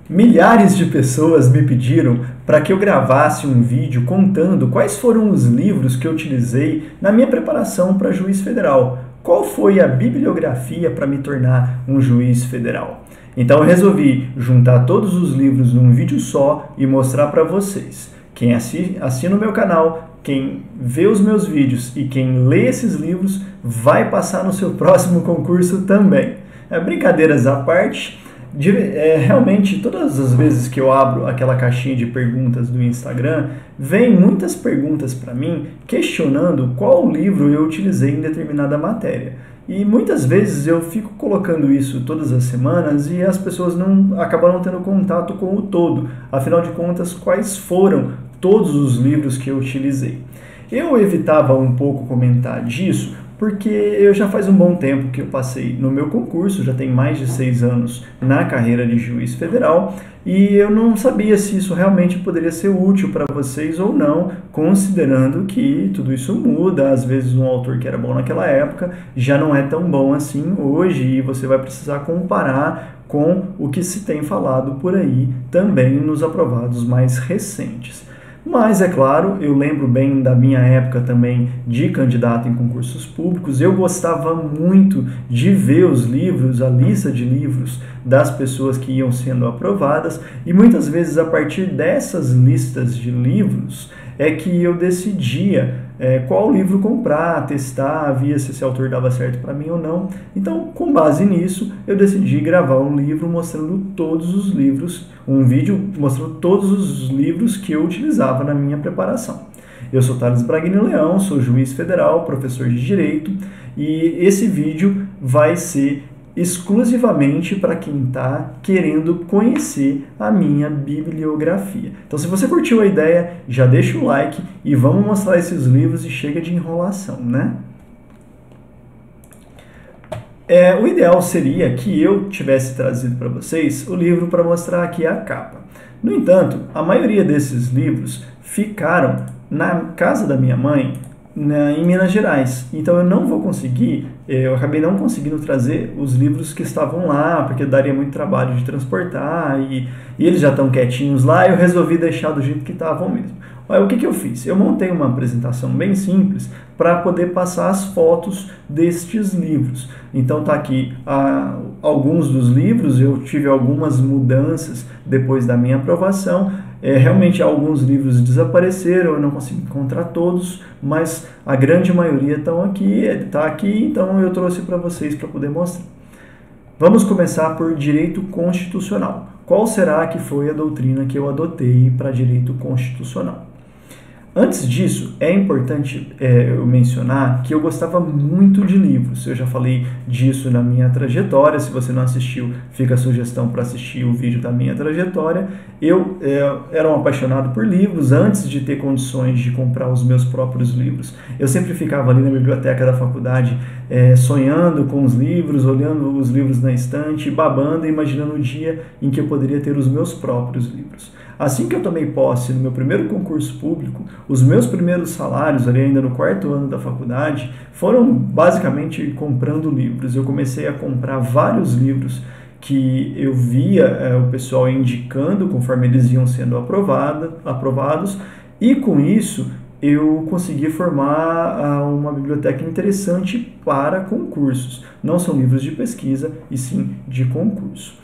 Milhares de pessoas me pediram para que eu gravasse um vídeo contando quais foram os livros que eu utilizei na minha preparação para juiz federal. Qual foi a bibliografia para me tornar um juiz federal? Então eu resolvi juntar todos os livros num vídeo só e mostrar para vocês. Quem assina o meu canal, quem vê os meus vídeos e quem lê esses livros vai passar no seu próximo concurso também. Brincadeiras à parte. Realmente, todas as vezes que eu abro aquela caixinha de perguntas do Instagram, vem muitas perguntas para mim questionando qual livro eu utilizei em determinada matéria. E muitas vezes eu fico colocando isso todas as semanas e as pessoas acabam não tendo contato com o todo. Afinal de contas, quais foram todos os livros que eu utilizei? Eu evitava um pouco comentar disso, porque eu já faz um bom tempo que eu passei no meu concurso, já tem mais de 6 anos na carreira de juiz federal, e eu não sabia se isso realmente poderia ser útil para vocês ou não, considerando que tudo isso muda, às vezes um autor que era bom naquela época já não é tão bom assim hoje, e você vai precisar comparar com o que se tem falado por aí também nos aprovados mais recentes. Mas, é claro, eu lembro bem da minha época também de candidato em concursos públicos, eu gostava muito de ver os livros, a lista de livros das pessoas que iam sendo aprovadas, e muitas vezes a partir dessas listas de livros é que eu decidia qual livro comprar, testar, via se esse autor dava certo para mim ou não. Então, com base nisso, eu decidi gravar um livro mostrando todos os livros, um vídeo mostrando todos os livros que eu utilizava na minha preparação. Eu sou Thales Braguini Leão, sou juiz federal, professor de Direito, e esse vídeo vai ser exclusivamente para quem está querendo conhecer a minha bibliografia. Então, se você curtiu a ideia, já deixa o like e vamos mostrar esses livros e chega de enrolação, né? O ideal seria que eu tivesse trazido para vocês o livro para mostrar aqui a capa. No entanto, a maioria desses livros ficaram na casa da minha mãe, em Minas Gerais. Então eu não vou conseguir, eu acabei não conseguindo trazer os livros que estavam lá, porque daria muito trabalho de transportar e eles já estão quietinhos lá, eu resolvi deixar do jeito que estavam mesmo. Olha, o que eu fiz? Eu montei uma apresentação bem simples para poder passar as fotos destes livros. Então tá aqui alguns dos livros, eu tive algumas mudanças depois da minha aprovação. Realmente alguns livros desapareceram, eu não consegui encontrar todos, mas a grande maioria está aqui, então eu trouxe para vocês para poder mostrar. Vamos começar por direito constitucional. Qual será que foi a doutrina que eu adotei para direito constitucional? Antes disso, é importante eu mencionar que eu gostava muito de livros. Eu já falei disso na minha trajetória. Se você não assistiu, fica a sugestão para assistir o vídeo da minha trajetória. Eu era um apaixonado por livros antes de ter condições de comprar os meus próprios livros. Eu sempre ficava ali na biblioteca da faculdade sonhando com os livros, olhando os livros na estante, babando e imaginando o dia em que eu poderia ter os meus próprios livros. Assim que eu tomei posse no meu primeiro concurso público, os meus primeiros salários, ali ainda no 4º ano da faculdade, foram basicamente comprando livros. Eu comecei a comprar vários livros que eu via o pessoal indicando conforme eles iam sendo aprovados, e com isso eu consegui formar uma biblioteca interessante para concursos. Não são livros de pesquisa, e sim de concurso.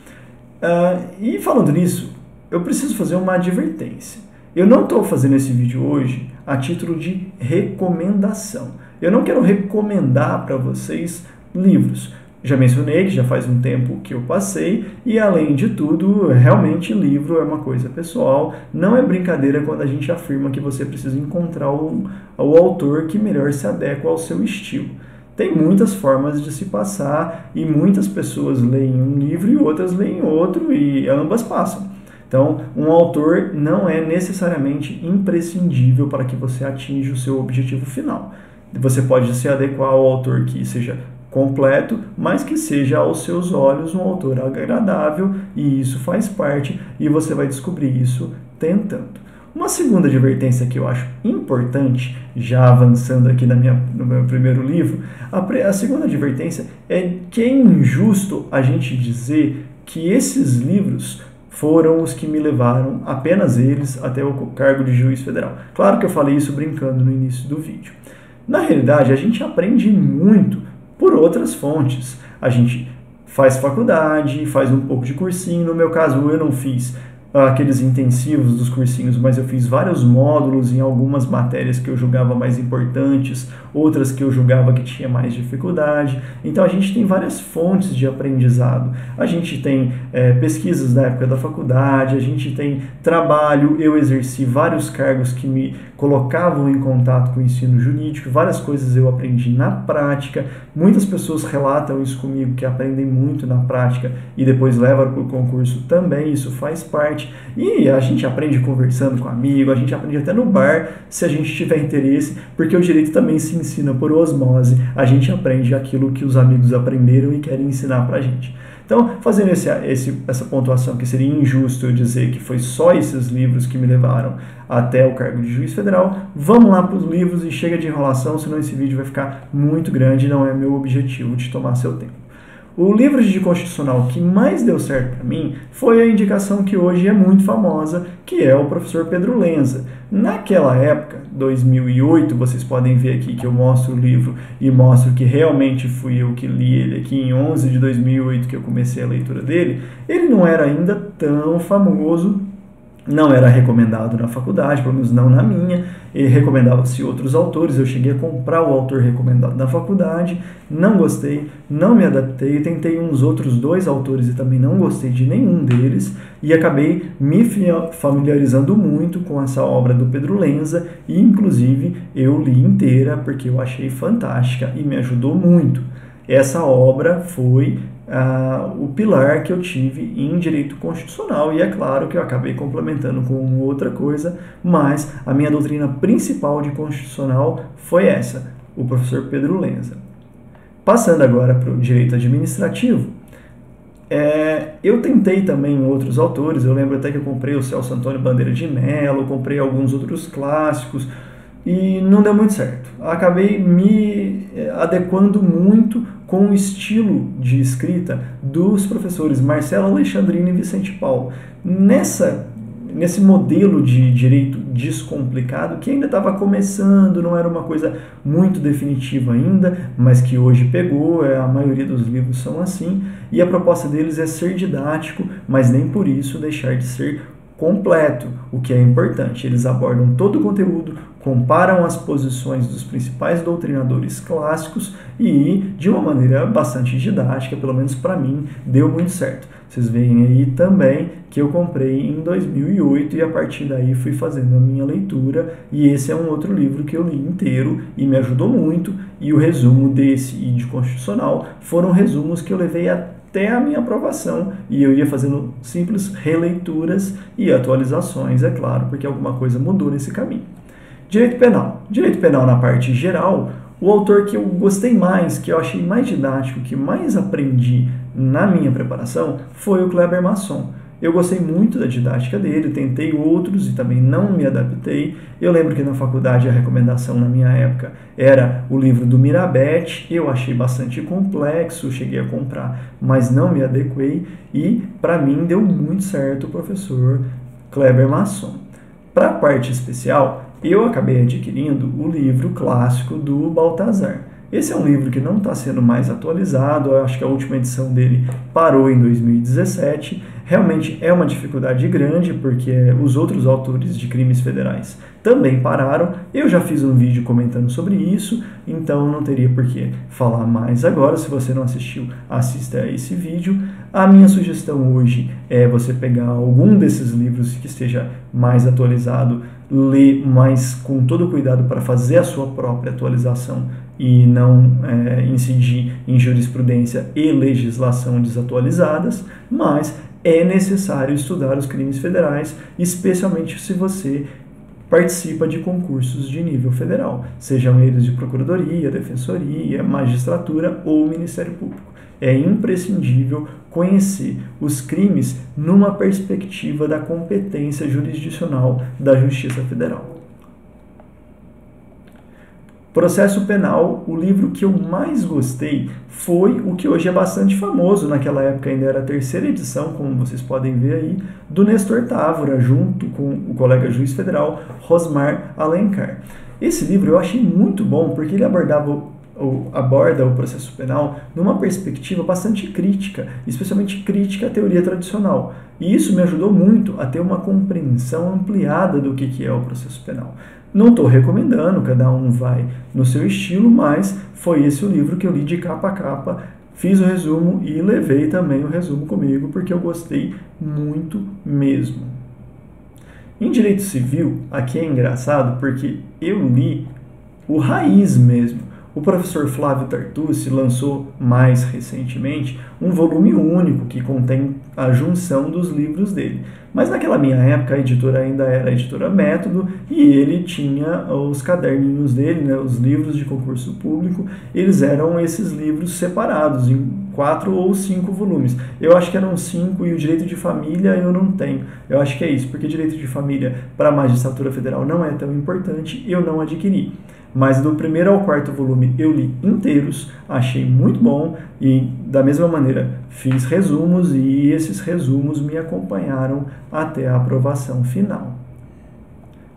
E falando nisso, eu preciso fazer uma advertência. Eu não estou fazendo esse vídeo hoje a título de recomendação. Eu não quero recomendar para vocês livros. Já mencionei que já faz um tempo que eu passei e, além de tudo, realmente livro é uma coisa pessoal. Não é brincadeira quando a gente afirma que você precisa encontrar o autor que melhor se adequa ao seu estilo. Tem muitas formas de se passar e muitas pessoas leem um livro e outras leem outro e ambas passam. Então, um autor não é necessariamente imprescindível para que você atinja o seu objetivo final. Você pode se adequar ao autor que seja completo, mas que seja aos seus olhos um autor agradável, e isso faz parte, e você vai descobrir isso tentando. Uma segunda advertência que eu acho importante, já avançando aqui no meu primeiro livro, a segunda advertência é que é injusto a gente dizer que esses livros foram os que me levaram, apenas eles, até o cargo de juiz federal. Claro que eu falei isso brincando no início do vídeo. Na realidade, a gente aprende muito por outras fontes. A gente faz faculdade, faz um pouco de cursinho. No meu caso, eu não fiz aqueles intensivos dos cursinhos, mas eu fiz vários módulos em algumas matérias que eu julgava mais importantes, outras que eu julgava que tinha mais dificuldade. Então a gente tem várias fontes de aprendizado. A gente tem pesquisas da época da faculdade, a gente tem trabalho, eu exerci vários cargos que me colocavam em contato com o ensino jurídico, várias coisas eu aprendi na prática. Muitas pessoas relatam isso comigo, que aprendem muito na prática e depois levam para o concurso também, isso faz parte. E a gente aprende conversando com amigo, a gente aprende até no bar, se a gente tiver interesse, porque o direito também se ensina por osmose, a gente aprende aquilo que os amigos aprenderam e querem ensinar pra gente. Então, fazendo essa pontuação, que seria injusto eu dizer que foi só esses livros que me levaram até o cargo de juiz federal, vamos lá para os livros e chega de enrolação, senão esse vídeo vai ficar muito grande e não é meu objetivo de tomar seu tempo. O livro de constitucional que mais deu certo para mim foi a indicação que hoje é muito famosa, que é o professor Pedro Lenza. Naquela época, 2008, vocês podem ver aqui que eu mostro o livro e mostro que realmente fui eu que li ele aqui em 11 de 2008 que eu comecei a leitura dele. Ele não era ainda tão famoso, não era recomendado na faculdade, pelo menos não na minha, e recomendava-se outros autores. Eu cheguei a comprar o autor recomendado na faculdade, não gostei, não me adaptei, tentei uns outros 2 autores e também não gostei de nenhum deles, e acabei me familiarizando muito com essa obra do Pedro Lenza, e inclusive eu li inteira porque eu achei fantástica e me ajudou muito. Essa obra foi o pilar que eu tive em direito constitucional, e é claro que eu acabei complementando com outra coisa, mas a minha doutrina principal de constitucional foi essa, o professor Pedro Lenza. Passando agora para o direito administrativo, eu tentei também outros autores, eu lembro até que eu comprei o Celso Antônio Bandeira de Mello, comprei alguns outros clássicos, e não deu muito certo. Acabei me adequando muito com o estilo de escrita dos professores Marcelo Alexandrino e Vicente Paulo. Nesse modelo de direito descomplicado, que ainda estava começando, não era uma coisa muito definitiva ainda, mas que hoje pegou, a maioria dos livros são assim, e a proposta deles é ser didático, mas nem por isso deixar de ser completo, o que é importante. Eles abordam todo o conteúdo, comparam as posições dos principais doutrinadores clássicos e, de uma maneira bastante didática, pelo menos para mim, deu muito certo. Vocês veem aí também que eu comprei em 2008 e a partir daí fui fazendo a minha leitura, e esse é um outro livro que eu li inteiro e me ajudou muito, e o resumo desse e de constitucional foram resumos que eu levei até a minha aprovação, e eu ia fazendo simples releituras e atualizações, é claro, porque alguma coisa mudou nesse caminho. Direito penal. Direito penal na parte geral, o autor que eu gostei mais, que eu achei mais didático, que mais aprendi na minha preparação, foi o Kleber Masson. Eu gostei muito da didática dele, tentei outros e também não me adaptei. Eu lembro que na faculdade a recomendação na minha época era o livro do Mirabete, eu achei bastante complexo, cheguei a comprar, mas não me adequei, e para mim deu muito certo o professor Kleber Masson. Para a parte especial, eu acabei adquirindo o livro clássico do Baltazar. Esse é um livro que não está sendo mais atualizado, eu acho que a última edição dele parou em 2017. Realmente é uma dificuldade grande, porque os outros autores de crimes federais também pararam. Eu já fiz um vídeo comentando sobre isso, então não teria por que falar mais agora. Se você não assistiu, assista a esse vídeo. A minha sugestão hoje é você pegar algum desses livros que esteja mais atualizado, ler mais com todo cuidado para fazer a sua própria atualização e não incidir em jurisprudência e legislação desatualizadas, mas é necessário estudar os crimes federais, especialmente se você participa de concursos de nível federal, sejam eles de procuradoria, defensoria, magistratura ou Ministério Público. É imprescindível conhecer os crimes numa perspectiva da competência jurisdicional da Justiça Federal. Processo Penal, o livro que eu mais gostei foi o que hoje é bastante famoso, naquela época ainda era a terceira edição, como vocês podem ver aí, do Nestor Távora, junto com o colega juiz federal Rosmar Alencar. Esse livro eu achei muito bom porque ele aborda o processo penal numa perspectiva bastante crítica, especialmente crítica à teoria tradicional. E isso me ajudou muito a ter uma compreensão ampliada do que é o processo penal. Não estou recomendando, cada um vai no seu estilo, mas foi esse o livro que eu li de capa a capa, fiz o resumo e levei também o resumo comigo, porque eu gostei muito mesmo. Em Direito Civil, aqui é engraçado porque eu li o raiz mesmo. O professor Flávio Tartucci lançou mais recentemente um volume único que contém a junção dos livros dele. Mas naquela minha época a editora ainda era a editora Método e ele tinha os caderninhos dele, né, os livros de concurso público, eles eram esses livros separados em 4 ou 5 volumes. Eu acho que eram 5 e o Direito de Família eu não tenho. Eu acho que é isso, porque Direito de Família para a Magistratura Federal não é tão importante, eu não adquiri. Mas do primeiro ao quarto volume eu li inteiros, achei muito bom e da mesma maneira fiz resumos e esses resumos me acompanharam até a aprovação final.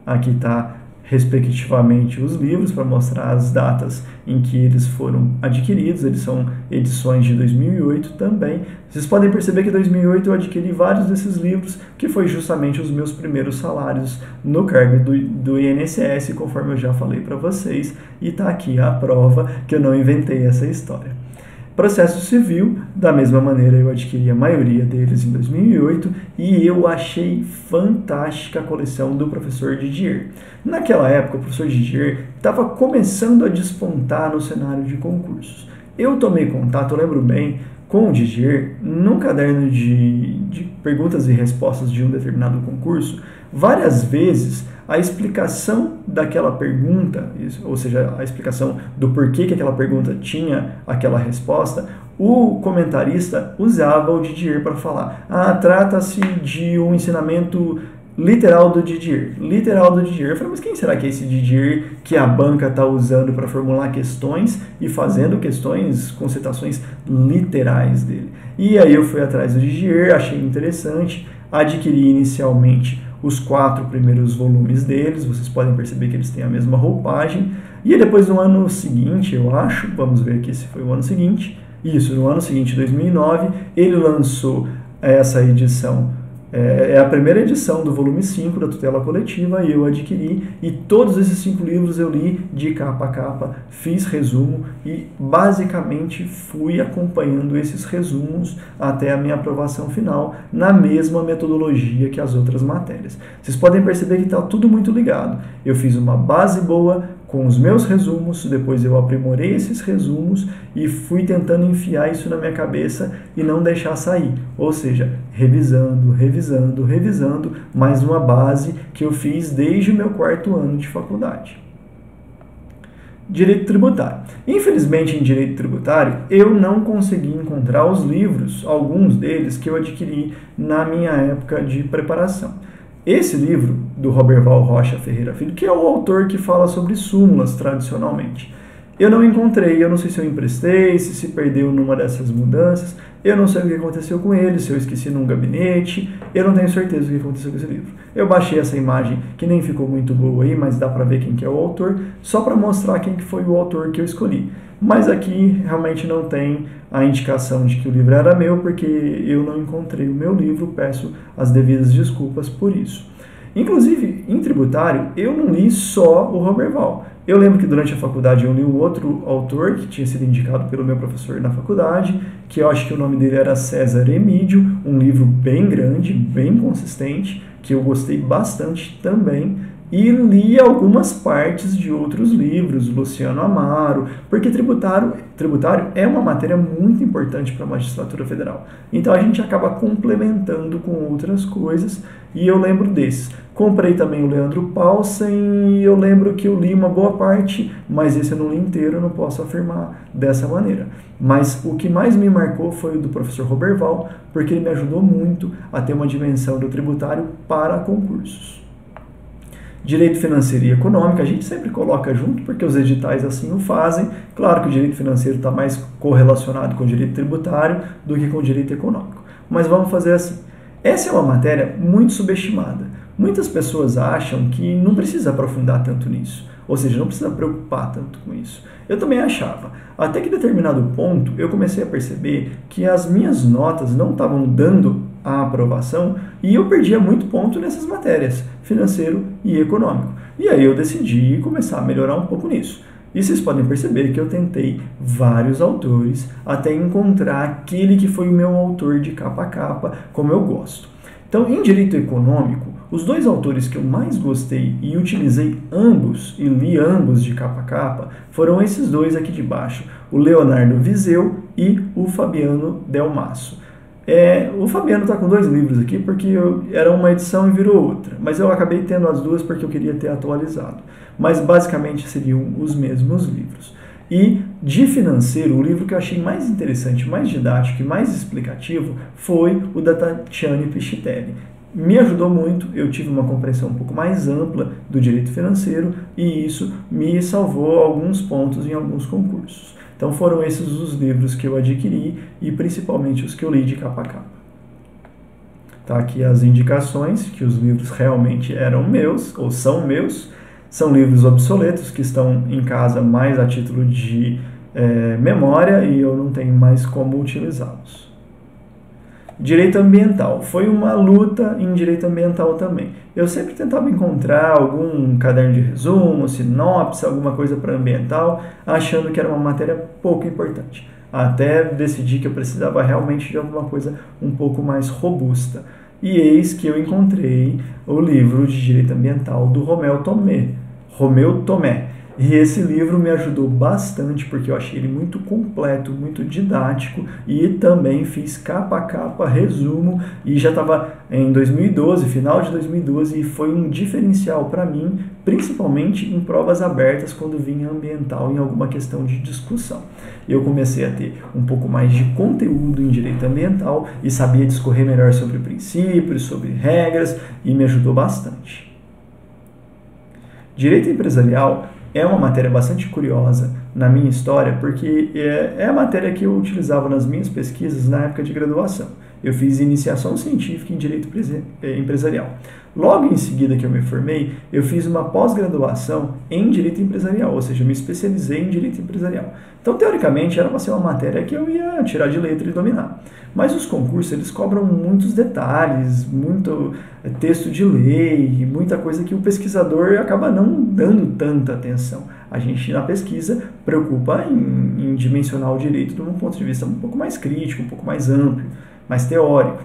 Aqui está respectivamente os livros para mostrar as datas em que eles foram adquiridos, eles são edições de 2008 também. Vocês podem perceber que em 2008 eu adquiri vários desses livros, que foi justamente os meus primeiros salários no cargo do INSS, conforme eu já falei para vocês, e está aqui a prova que eu não inventei essa história. Processo Civil, da mesma maneira eu adquiri a maioria deles em 2008 e eu achei fantástica a coleção do professor Didier. Naquela época o professor Didier estava começando a despontar no cenário de concursos. Eu tomei contato, eu lembro bem, com o Didier num caderno de perguntas e respostas de um determinado concurso. Várias vezes a explicação daquela pergunta, ou seja, a explicação do porquê que aquela pergunta tinha aquela resposta, o comentarista usava o Didier para falar: trata-se de um ensinamento literal do Didier. Literal do Didier. Eu falei, mas quem será que é esse Didier que a banca está usando para formular questões e fazendo questões com citações literais dele? E aí eu fui atrás do Didier, achei interessante, adquiri inicialmente os 4 primeiros volumes deles, vocês podem perceber que eles têm a mesma roupagem, e depois no ano seguinte, eu acho, vamos ver aqui se foi o ano seguinte, isso, no ano seguinte, 2009, ele lançou essa edição, é a primeira edição do volume 5 da tutela coletiva, e eu adquiri, e todos esses 5 livros eu li de capa a capa, fiz resumo e basicamente fui acompanhando esses resumos até a minha aprovação final, na mesma metodologia que as outras matérias. Vocês podem perceber que está tudo muito ligado. Eu fiz uma base boa com os meus resumos, depois eu aprimorei esses resumos e fui tentando enfiar isso na minha cabeça e não deixar sair. Ou seja, revisando, revisando, revisando, mais uma base que eu fiz desde o meu 4º ano de faculdade. Direito tributário. Infelizmente, em direito tributário, eu não consegui encontrar os livros, alguns deles, que eu adquiri na minha época de preparação. Esse livro, do Roberval Rocha Ferreira Filho, que é o autor que fala sobre súmulas tradicionalmente, eu não encontrei, eu não sei se eu emprestei, se perdeu numa dessas mudanças, eu não sei o que aconteceu com ele, se eu esqueci num gabinete, eu não tenho certeza do que aconteceu com esse livro. Eu baixei essa imagem, que nem ficou muito boa aí, mas dá para ver quem que é o autor, só para mostrar quem que foi o autor que eu escolhi. Mas aqui realmente não tem a indicação de que o livro era meu, porque eu não encontrei o meu livro, peço as devidas desculpas por isso. Inclusive, em tributário, eu não li só o Roberval. Eu lembro que durante a faculdade eu li um outro autor que tinha sido indicado pelo meu professor na faculdade, que eu acho que o nome dele era César Emídio, um livro bem grande, bem consistente, que eu gostei bastante também. E li algumas partes de outros livros, Luciano Amaro, porque tributário é uma matéria muito importante para a magistratura federal. Então a gente acaba complementando com outras coisas, e eu lembro desses. Comprei também o Leandro Paulsen, e eu lembro que eu li uma boa parte, mas esse eu não li inteiro, eu não posso afirmar dessa maneira. Mas o que mais me marcou foi o do professor Roberval, porque ele me ajudou muito a ter uma dimensão do tributário para concursos. Direito financeiro e econômico a gente sempre coloca junto porque os editais assim o fazem. Claro que o direito financeiro está mais correlacionado com o direito tributário do que com o direito econômico. Mas vamos fazer assim. Essa é uma matéria muito subestimada. Muitas pessoas acham que não precisa aprofundar tanto nisso, ou seja, não precisa preocupar tanto com isso. Eu também achava. Até que em determinado ponto eu comecei a perceber que as minhas notas não estavam dando a aprovação e eu perdia muito ponto nessas matérias, financeiro e econômico. E aí eu decidi começar a melhorar um pouco nisso. E vocês podem perceber que eu tentei vários autores até encontrar aquele que foi o meu autor de capa a capa, como eu gosto. Então, em direito econômico, os dois autores que eu mais gostei e utilizei ambos e li ambos de capa a capa foram esses dois aqui de baixo, o Leonardo Viseu e o Fabiano Delmasso. O Fabiano está com dois livros aqui porque era uma edição e virou outra, mas eu acabei tendo as duas porque eu queria ter atualizado. Mas basicamente seriam os mesmos livros. E de financeiro, o livro que eu achei mais interessante, mais didático e mais explicativo foi o da Tatiane Piscitelli. Me ajudou muito, eu tive uma compreensão um pouco mais ampla do direito financeiro e isso me salvou alguns pontos em alguns concursos. Então foram esses os livros que eu adquiri e principalmente os que eu li de capa a capa. Tá aqui as indicações, que os livros realmente eram meus, ou são meus. São livros obsoletos que estão em casa mais a título de memória e eu não tenho mais como utilizá-los. Direito ambiental. Foi uma luta em direito ambiental também. Eu sempre tentava encontrar algum caderno de resumo, sinopse, alguma coisa para ambiental, achando que era uma matéria pouco importante. Até decidi que eu precisava realmente de alguma coisa um pouco mais robusta. E eis que eu encontrei o livro de direito ambiental do Romeu Tomé. E esse livro me ajudou bastante porque eu achei ele muito completo, muito didático e também fiz capa a capa, resumo e já estava em 2012, final de 2012 e foi um diferencial para mim, principalmente em provas abertas quando vinha ambiental em alguma questão de discussão. Eu comecei a ter um pouco mais de conteúdo em direito ambiental e sabia discorrer melhor sobre princípios, sobre regras e me ajudou bastante. Direito empresarial é uma matéria bastante curiosa na minha história, porque é a matéria que eu utilizava nas minhas pesquisas na época de graduação. Eu fiz iniciação científica em Direito Empresarial. Logo em seguida que eu me formei, eu fiz uma pós-graduação em Direito Empresarial, ou seja, eu me especializei em Direito Empresarial. Então, teoricamente, era para ser uma matéria que eu ia tirar de letra e dominar. Mas os concursos, eles cobram muitos detalhes, muito texto de lei, muita coisa que o pesquisador acaba não dando tanta atenção. A gente, na pesquisa, preocupa em dimensionar o direito de um ponto de vista um pouco mais crítico, um pouco mais amplo, mais teórico.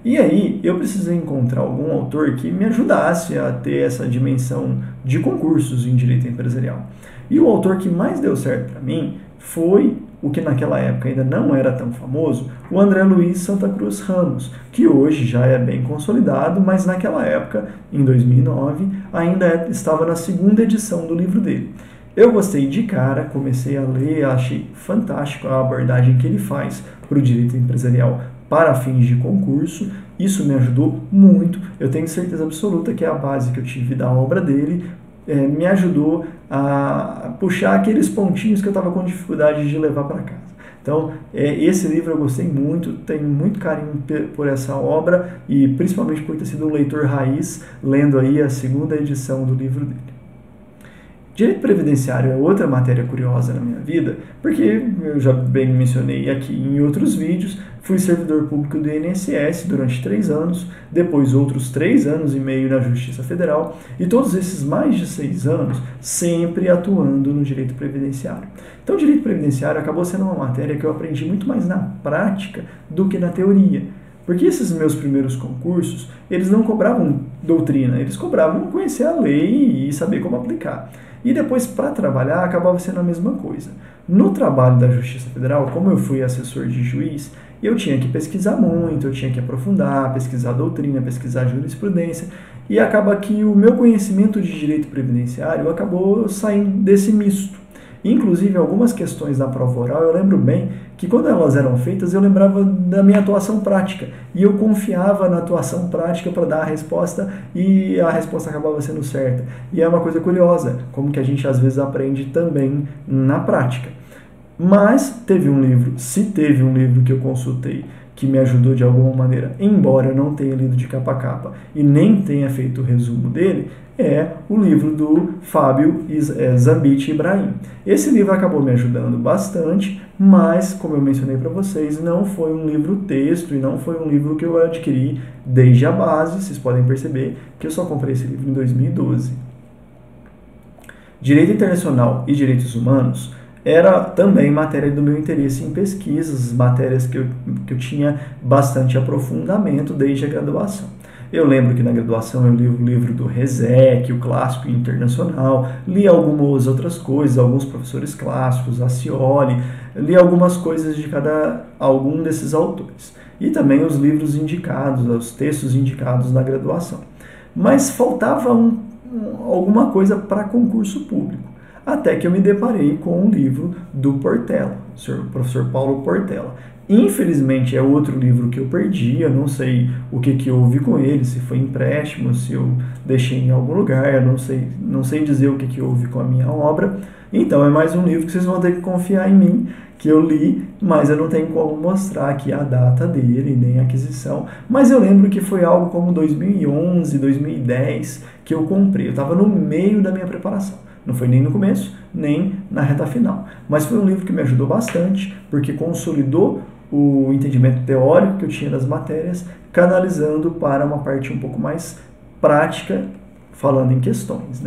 E aí, eu precisei encontrar algum autor que me ajudasse a ter essa dimensão de concursos em direito empresarial. E o autor que mais deu certo para mim foi o que naquela época ainda não era tão famoso, o André Luiz Santa Cruz Ramos, que hoje já é bem consolidado, mas naquela época, em 2009, ainda estava na segunda edição do livro dele. Eu gostei de cara, comecei a ler, achei fantástico a abordagem que ele faz para o direito empresarial para fins de concurso. Isso me ajudou muito. Eu tenho certeza absoluta que é a base que eu tive da obra dele me ajudou a puxar aqueles pontinhos que eu estava com dificuldade de levar para casa. Então, esse livro eu gostei muito, tenho muito carinho por essa obra e principalmente por ter sido um leitor raiz, lendo aí a segunda edição do livro dele. Direito previdenciário é outra matéria curiosa na minha vida, porque eu já bem mencionei aqui em outros vídeos, fui servidor público do INSS durante 3 anos, depois outros 3 anos e meio na Justiça Federal, e todos esses mais de 6 anos sempre atuando no direito previdenciário. Então, o direito previdenciário acabou sendo uma matéria que eu aprendi muito mais na prática do que na teoria. Porque esses meus primeiros concursos, eles não cobravam doutrina, eles cobravam conhecer a lei e saber como aplicar. E depois, para trabalhar, acabava sendo a mesma coisa. No trabalho da Justiça Federal, como eu fui assessor de juiz, eu tinha que pesquisar muito, eu tinha que aprofundar, pesquisar doutrina, pesquisar jurisprudência, e acaba que o meu conhecimento de direito previdenciário acabou saindo desse misto. Inclusive, algumas questões da prova oral, eu lembro bem que quando elas eram feitas, eu lembrava da minha atuação prática. E eu confiava na atuação prática para dar a resposta e a resposta acabava sendo certa. E é uma coisa curiosa, como que a gente às vezes aprende também na prática. Mas se teve um livro que eu consultei que me ajudou de alguma maneira, embora eu não tenha lido de capa a capa e nem tenha feito o resumo dele, é o livro do Fábio Zambit Ibrahim. Esse livro acabou me ajudando bastante, mas, como eu mencionei para vocês, não foi um livro texto e não foi um livro que eu adquiri desde a base. Vocês podem perceber que eu só comprei esse livro em 2012. Direito Internacional e Direitos Humanos era também matéria do meu interesse em pesquisas, matérias que eu tinha bastante aprofundamento desde a graduação. Eu lembro que na graduação eu li o livro do Rezec, o clássico internacional, li algumas outras coisas, alguns professores clássicos, Acioli, li algumas coisas de algum desses autores. E também os livros indicados, os textos indicados na graduação. Mas faltava alguma coisa para concurso público. Até que eu me deparei com um livro do Portela, o professor Paulo Portela. Infelizmente é outro livro que eu perdi, eu não sei o que houve com ele, se foi empréstimo, se eu deixei em algum lugar, eu não sei dizer o que houve com a minha obra. Então é mais um livro que vocês vão ter que confiar em mim, que eu li, mas eu não tenho como mostrar aqui a data dele, nem a aquisição. Mas eu lembro que foi algo como 2011, 2010 que eu comprei, eu estava no meio da minha preparação. Não foi nem no começo, nem na reta final. Mas foi um livro que me ajudou bastante, porque consolidou o entendimento teórico que eu tinha das matérias, canalizando para uma parte um pouco mais prática, falando em questões,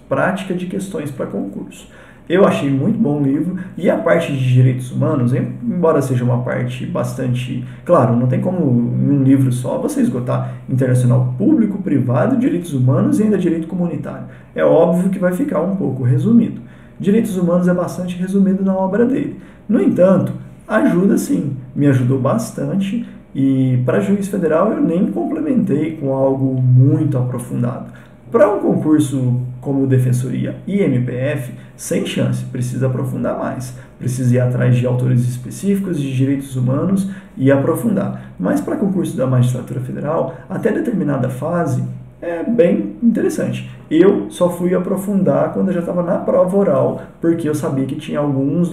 prática de questões para concurso. Eu achei muito bom o livro, e a parte de direitos humanos, embora seja uma parte bastante... Claro, não tem como em um livro só você esgotar internacional público, privado, direitos humanos e ainda direito comunitário. É óbvio que vai ficar um pouco resumido. Direitos humanos é bastante resumido na obra dele. No entanto, ajuda sim, me ajudou bastante, e para juiz federal eu nem complementei com algo muito aprofundado. Para um concurso como Defensoria e MPF, sem chance, precisa aprofundar mais. Precisa ir atrás de autores específicos de direitos humanos e aprofundar. Mas para concurso da Magistratura Federal, até determinada fase, é bem interessante. Eu só fui aprofundar quando eu já estava na prova oral, porque eu sabia que tinha alguns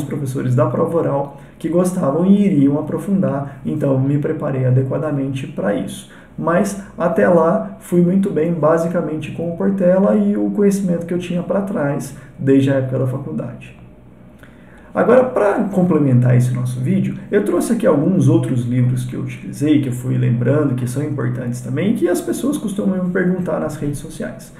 professores da prova oral que gostavam e iriam aprofundar, então me preparei adequadamente para isso. Mas até lá fui muito bem, basicamente com o Portela e o conhecimento que eu tinha para trás desde a época da faculdade. Agora, para complementar esse nosso vídeo, eu trouxe aqui alguns outros livros que eu utilizei, que eu fui lembrando, que são importantes também, e que as pessoas costumam me perguntar nas redes sociais.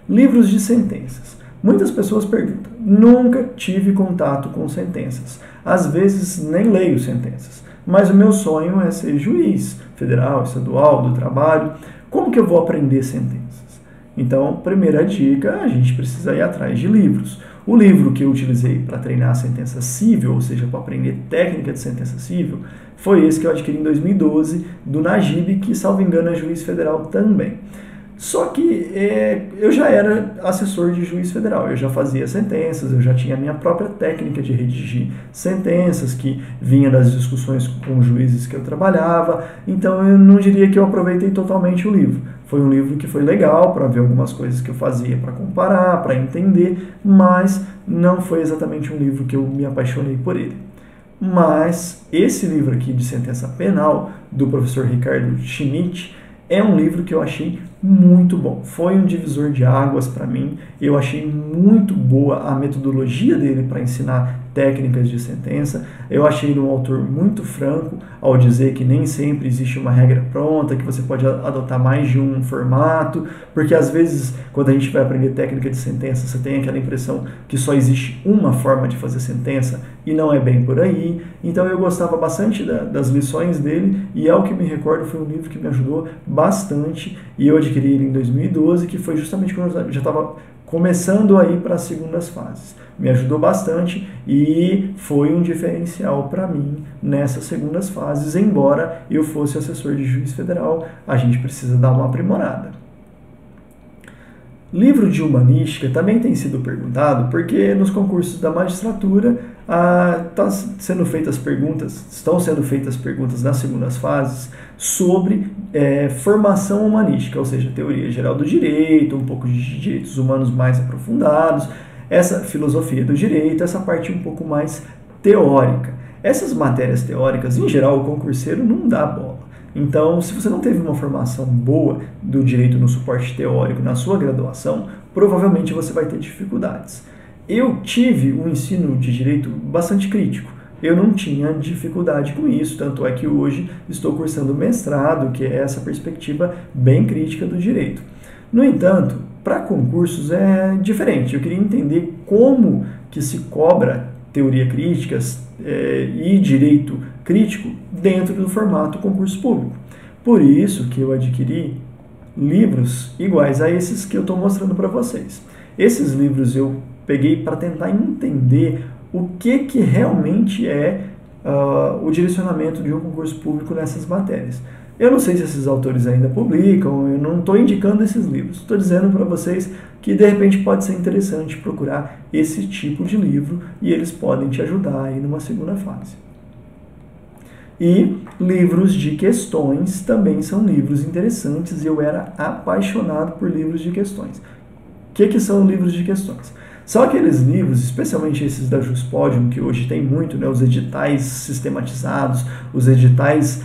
Livros de sentenças. Muitas pessoas perguntam, nunca tive contato com sentenças. Às vezes nem leio sentenças, mas o meu sonho é ser juiz federal, estadual, do trabalho. Como que eu vou aprender sentenças? Então, primeira dica, a gente precisa ir atrás de livros. O livro que eu utilizei para treinar a sentença civil, ou seja, para aprender técnica de sentença civil, foi esse que eu adquiri em 2012, do Najib, que, salvo engano, é juiz federal também. Só que eu já era assessor de juiz federal, eu já fazia sentenças, eu já tinha a minha própria técnica de redigir sentenças, que vinha das discussões com juízes que eu trabalhava, então eu não diria que eu aproveitei totalmente o livro. Foi um livro que foi legal para ver algumas coisas que eu fazia para comparar, para entender, mas não foi exatamente um livro que eu me apaixonei por ele. Mas esse livro aqui de sentença penal, do professor Ricardo Schmidt, é um livro que eu achei muito bom. Foi um divisor de águas para mim. Eu achei muito boa a metodologia dele para ensinar técnicas de sentença. Eu achei ele um autor muito franco ao dizer que nem sempre existe uma regra pronta, que você pode adotar mais de um formato, porque às vezes quando a gente vai aprender técnica de sentença, você tem aquela impressão que só existe uma forma de fazer sentença e não é bem por aí. Então eu gostava bastante das lições dele e, ao que me recordo, foi um livro que me ajudou bastante, e eu adquiri ele em 2012, que foi justamente quando eu já estava começando a ir para as segundas fases. Me ajudou bastante e foi um diferencial para mim nessas segundas fases, embora eu fosse assessor de juiz federal, a gente precisa dar uma aprimorada. Livro de humanística também tem sido perguntado porque nos concursos da magistratura estão sendo feitas perguntas nas segundas fases sobre formação humanística, ou seja, teoria geral do direito, um pouco de direitos humanos mais aprofundados, essa filosofia do direito, essa parte um pouco mais teórica. Essas matérias teóricas, em geral, o concurseiro não dá bola. Então, se você não teve uma formação boa do direito no suporte teórico na sua graduação, provavelmente você vai ter dificuldades. Eu tive um ensino de direito bastante crítico. Eu não tinha dificuldade com isso, tanto é que hoje estou cursando mestrado, que é essa perspectiva bem crítica do direito. No entanto, para concursos é diferente. Eu queria entender como que se cobra teoria crítica e direito crítico dentro do formato concurso público. Por isso que eu adquiri livros iguais a esses que eu estou mostrando para vocês. Esses livros eu peguei para tentar entender o que realmente é o direcionamento de um concurso público nessas matérias. Eu não sei se esses autores ainda publicam, eu não estou indicando esses livros. Estou dizendo para vocês que de repente pode ser interessante procurar esse tipo de livro e eles podem te ajudar aí numa segunda fase. E livros de questões também são livros interessantes e eu era apaixonado por livros de questões. O que são livros de questões? São aqueles livros, especialmente esses da Juspodium, que hoje tem muito, né, os editais sistematizados, os editais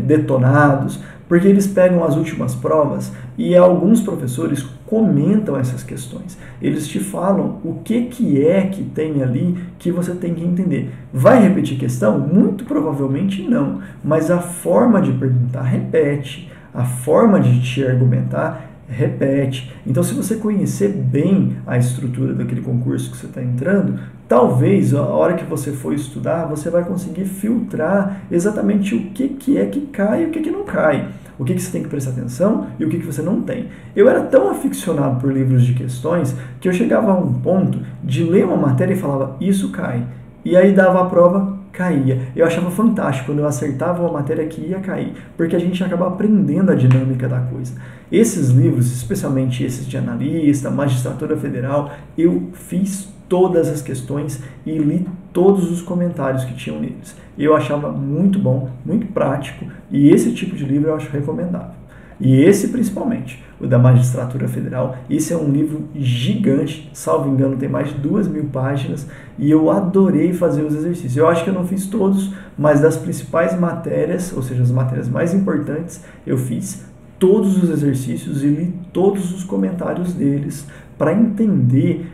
detonados, porque eles pegam as últimas provas e alguns professores comentam essas questões. Eles te falam o que é que tem ali que você tem que entender. Vai repetir questão? Muito provavelmente não, mas a forma de perguntar repete, a forma de te argumentar repete. Então, se você conhecer bem a estrutura daquele concurso que você está entrando, talvez a hora que você for estudar, você vai conseguir filtrar exatamente o que é que cai e o que não cai. O que você tem que prestar atenção e o que você não tem. Eu era tão aficionado por livros de questões que eu chegava a um ponto de ler uma matéria e falava, isso cai. E aí dava a prova, caía. Eu achava fantástico quando eu acertava uma matéria que ia cair, porque a gente acaba aprendendo a dinâmica da coisa. Esses livros, especialmente esses de analista, magistratura federal, eu fiz todas as questões e li todos os comentários que tinham neles. Eu achava muito bom, muito prático, e esse tipo de livro eu acho recomendável. E esse principalmente, o da Magistratura Federal, esse é um livro gigante, salvo engano tem mais de 2.000 páginas, e eu adorei fazer os exercícios. Eu acho que eu não fiz todos, mas das principais matérias, ou seja, as matérias mais importantes, eu fiz todos os exercícios e li todos os comentários deles para entender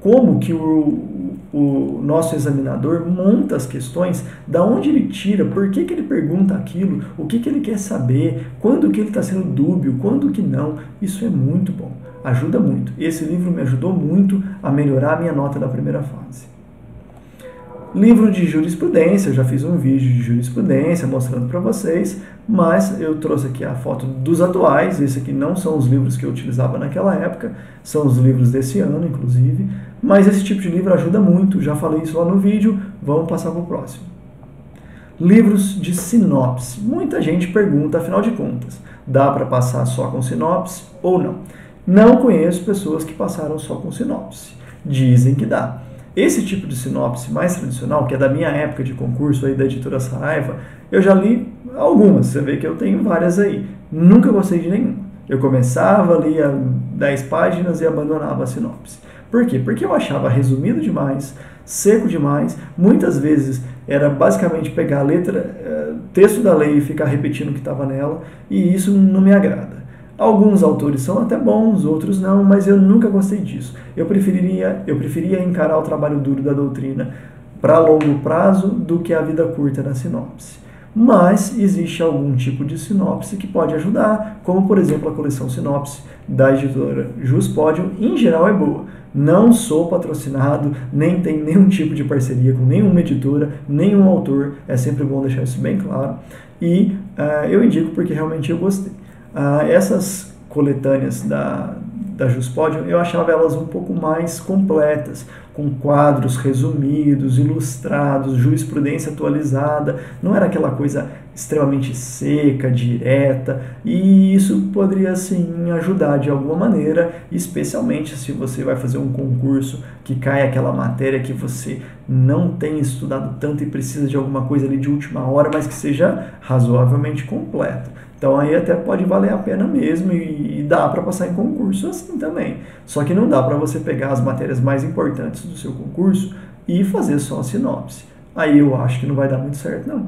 como que o nosso examinador monta as questões, da onde ele tira, por que ele pergunta aquilo, o que ele quer saber, quando que ele está sendo dúbio, quando que não. Isso é muito bom, ajuda muito. Esse livro me ajudou muito a melhorar a minha nota da primeira fase. Livro de jurisprudência, eu já fiz um vídeo de jurisprudência mostrando para vocês, mas eu trouxe aqui a foto dos atuais. Esse aqui não são os livros que eu utilizava naquela época, são os livros desse ano, inclusive, mas esse tipo de livro ajuda muito, já falei isso lá no vídeo, vamos passar para o próximo. Livros de sinopse. Muita gente pergunta, afinal de contas, dá para passar só com sinopse ou não? Não conheço pessoas que passaram só com sinopse, dizem que dá. Esse tipo de sinopse mais tradicional, que é da minha época de concurso aí da editora Saraiva, eu já li algumas, você vê que eu tenho várias aí. Nunca gostei de nenhuma. Eu começava, lia 10 páginas e abandonava a sinopse. Por quê? Porque eu achava resumido demais, seco demais, muitas vezes era basicamente pegar a letra, texto da lei e ficar repetindo o que estava nela, e isso não me agrada. Alguns autores são até bons, outros não, mas eu nunca gostei disso. Eu preferia encarar o trabalho duro da doutrina para longo prazo do que a vida curta da sinopse. Mas existe algum tipo de sinopse que pode ajudar, como por exemplo a coleção Sinopse da editora Juspodium, em geral é boa. Não sou patrocinado, nem tem nenhum tipo de parceria com nenhuma editora, nenhum autor, é sempre bom deixar isso bem claro. E eu indico porque realmente eu gostei. Essas coletâneas da Juspodium, eu achava elas um pouco mais completas, com quadros resumidos, ilustrados, jurisprudência atualizada, não era aquela coisa extremamente seca, direta, e isso poderia sim ajudar de alguma maneira, especialmente se você vai fazer um concurso que cai aquela matéria que você não tem estudado tanto e precisa de alguma coisa ali de última hora, mas que seja razoavelmente completa. Então aí até pode valer a pena mesmo e dá para passar em concurso assim também. Só que não dá para você pegar as matérias mais importantes do seu concurso e fazer só a sinopse. Aí eu acho que não vai dar muito certo não.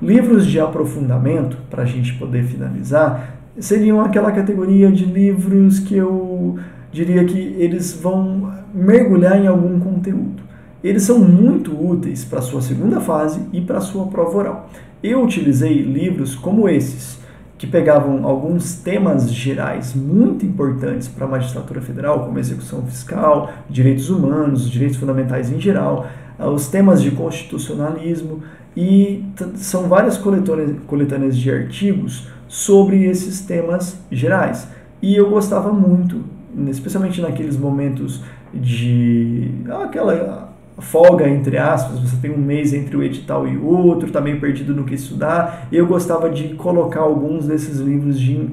Livros de aprofundamento, para a gente poder finalizar, seriam aquela categoria de livros que eu diria que eles vão mergulhar em algum conteúdo. Eles são muito úteis para a sua segunda fase e para a sua prova oral. Eu utilizei livros como esses, que pegavam alguns temas gerais muito importantes para a magistratura federal, como execução fiscal, direitos humanos, direitos fundamentais em geral, os temas de constitucionalismo, e são várias coletâneas de artigos sobre esses temas gerais. E eu gostava muito, especialmente naqueles momentos de aquela folga, entre aspas, você tem um mês entre o edital e outro, está meio perdido no que estudar. Eu gostava de colocar alguns desses livros de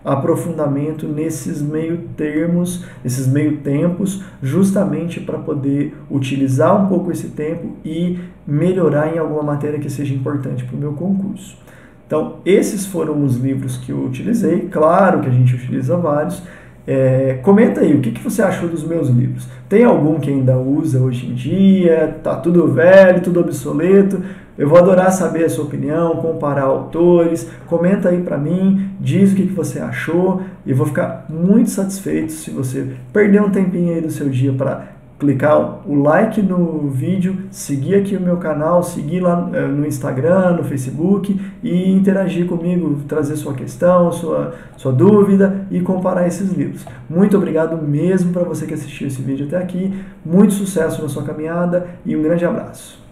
aprofundamento nesses meio termos, nesses meio tempos, justamente para poder utilizar um pouco esse tempo e melhorar em alguma matéria que seja importante para o meu concurso. Então, esses foram os livros que eu utilizei. Claro que a gente utiliza vários. Comenta aí, o que você achou dos meus livros? Tem algum que ainda usa hoje em dia? Tá tudo velho, tudo obsoleto? Eu vou adorar saber a sua opinião, comparar autores. Comenta aí pra mim, diz o que você achou, e eu vou ficar muito satisfeito se você perder um tempinho aí do seu dia para clicar o like no vídeo, seguir aqui o meu canal, seguir lá no Instagram, no Facebook e interagir comigo, trazer sua questão, sua dúvida e comparar esses livros. Muito obrigado mesmo para você que assistiu esse vídeo até aqui, muito sucesso na sua caminhada e um grande abraço.